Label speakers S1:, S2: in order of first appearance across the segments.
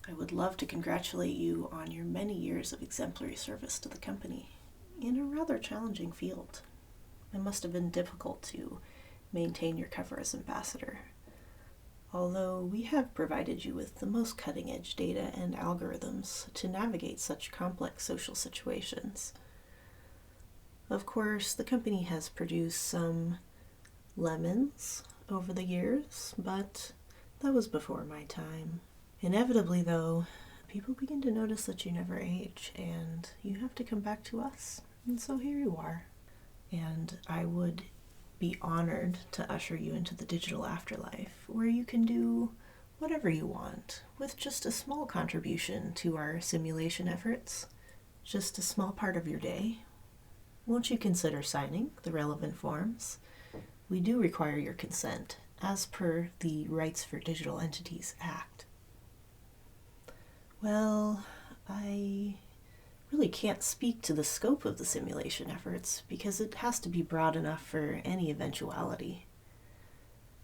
S1: I would love to congratulate you on your many years of exemplary service to the company in a rather challenging field. It must have been difficult to maintain your cover as ambassador, although we have provided you with the most cutting-edge data and algorithms to navigate such complex social situations. Of course, the company has produced some lemons over the years, but that was before my time. Inevitably, though, people begin to notice that you never age, and you have to come back to us. And so here you are. And I would be honored to usher you into the digital afterlife, where you can do whatever you want with just a small contribution to our simulation efforts, just a small part of your day. Won't you consider signing the relevant forms? We do require your consent, as per the Rights for Digital Entities Act. Well, I really can't speak to the scope of the simulation efforts because it has to be broad enough for any eventuality.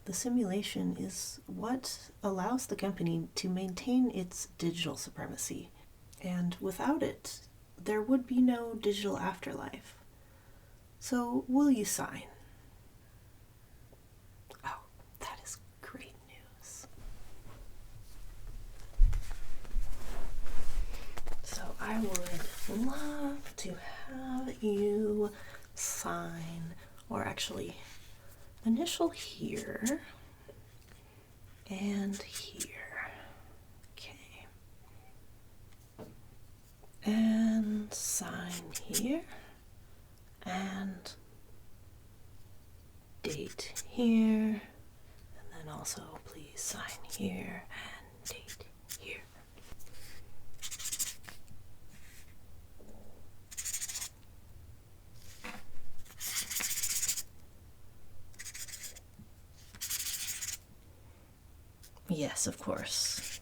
S1: The simulation is what allows the company to maintain its digital supremacy, and without it, there would be no digital afterlife. So, will you sign? Oh, that is great news. So, I would love to have you sign, or actually initial here and here. Okay. And sign here. And date here, and then also please sign here and date here. Yes, of course.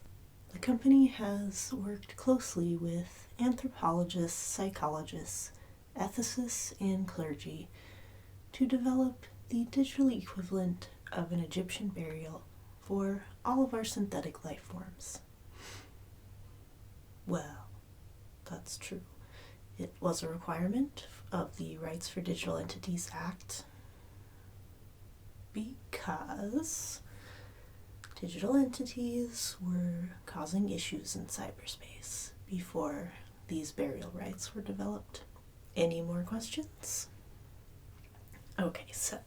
S1: The company has worked closely with anthropologists, psychologists, ethicists, and clergy to develop the digital equivalent of an Egyptian burial for all of our synthetic life forms. Well, that's true. It was a requirement of the Rights for Digital Entities Act because digital entities were causing issues in cyberspace before these burial rights were developed. Any more questions? Okay, so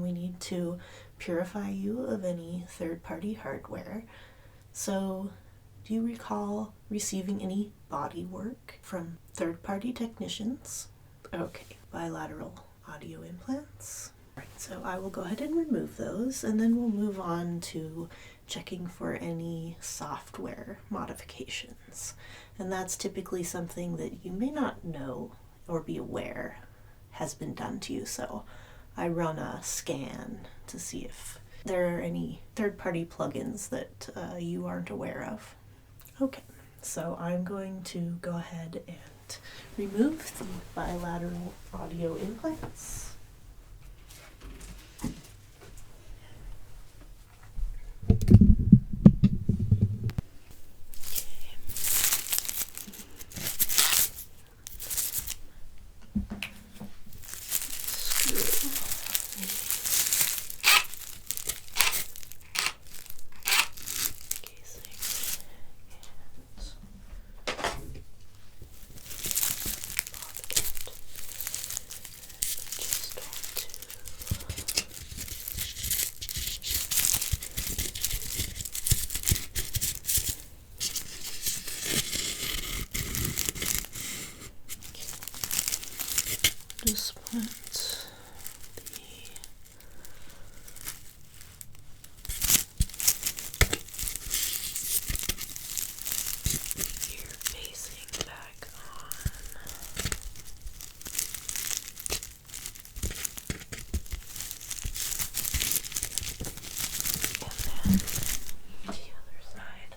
S1: we need to purify you of any third-party hardware. So, do you recall receiving any body work from third-party technicians? Okay, bilateral audio implants. Right, so I will go ahead and remove those, and then we'll move on to checking for any software modifications. And that's typically something that you may not know or be aware has been done to you. So I run a scan to see if there are any third-party plugins that you aren't aware of. Okay, so I'm going to go ahead and remove the bilateral audio implants. Just put the ear facing back on. And then the other side.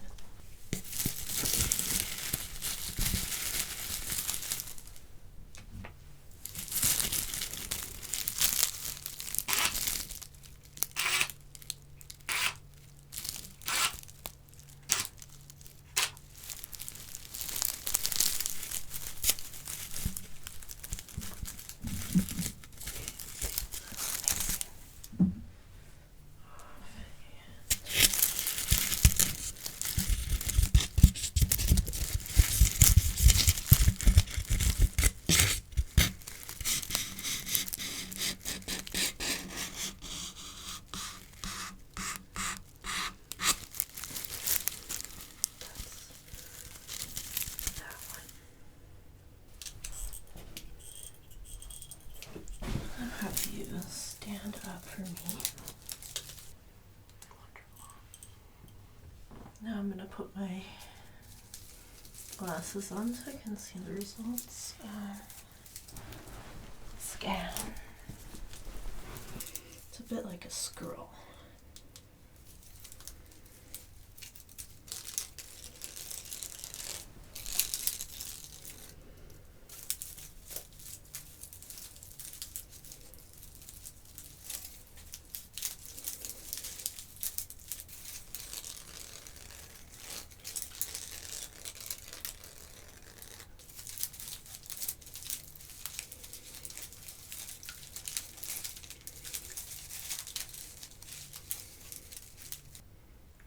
S1: put my glasses on so I can see the results. Scan. It's a bit like a scroll.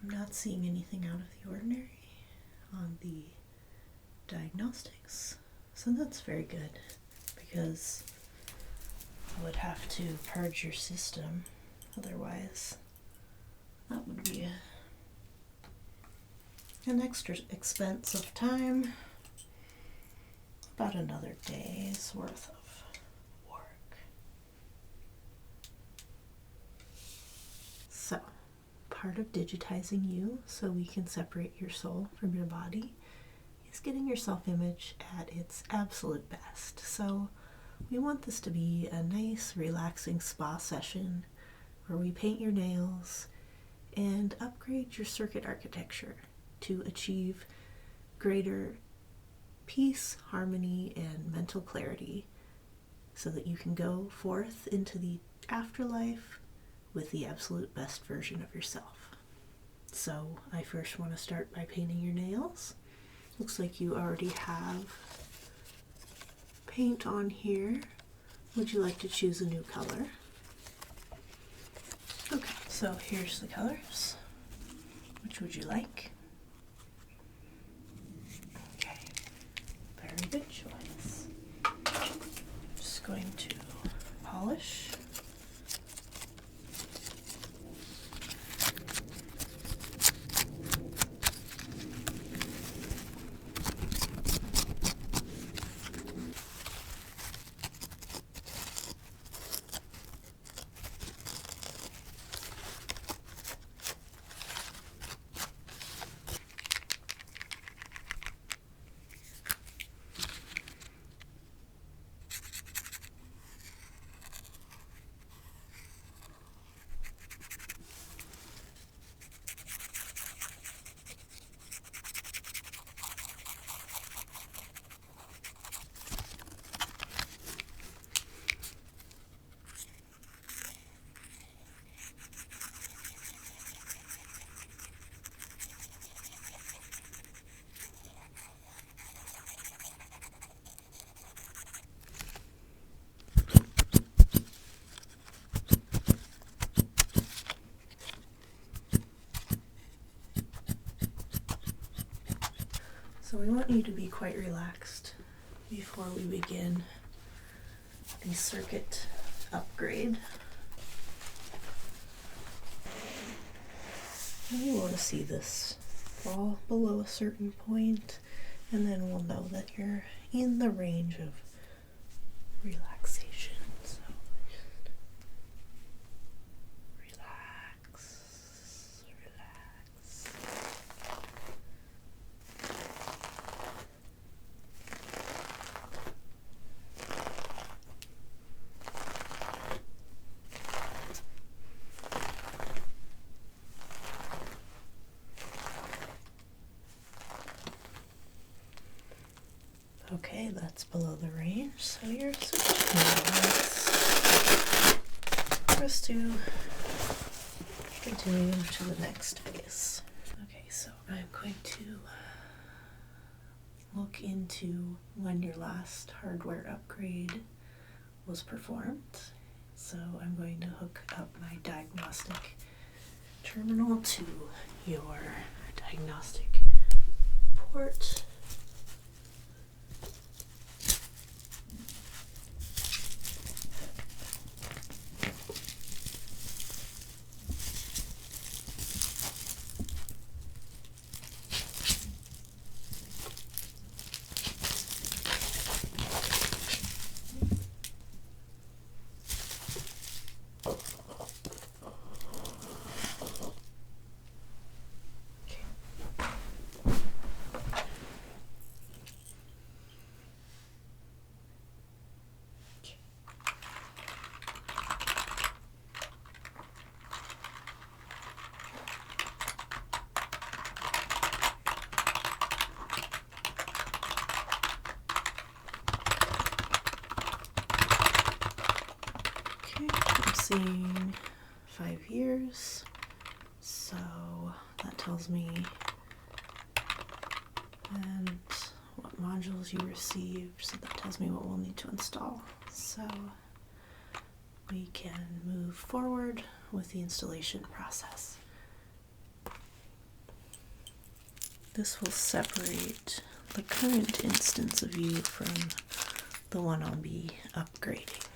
S1: I'm not seeing anything out of the ordinary on the diagnostics, so that's very good, because I would have to purge your system otherwise. That would be an extra expense of time, about another day's worth of work. So, part of digitizing you so we can separate your soul from your body is getting your self-image at its absolute best. So we want this to be a nice, relaxing spa session where we paint your nails and upgrade your circuit architecture to achieve greater peace, harmony, and mental clarity so that you can go forth into the afterlife with the absolute best version of yourself. So I first want to start by painting your nails. Looks like you already have paint on here. Would you like to choose a new color? Okay, so here's the colors. Which would you like? Okay, very good choice. Just going to polish. So we want you to be quite relaxed before we begin the circuit upgrade. We want to see this fall below a certain point, and then we'll know that you're in the range of relaxation. So just relax, relax. Okay, that's below the range, so you're sufficiently for us to continue to the next phase. Okay, so I'm going to look into when your last hardware upgrade was performed. So I'm going to hook up my diagnostic terminal to your diagnostic port. servicing 5 years, so that tells me and what modules you received, so that tells me what we'll need to install. So we can move forward with the installation process. This will separate the current instance of you from the one I'll be upgrading.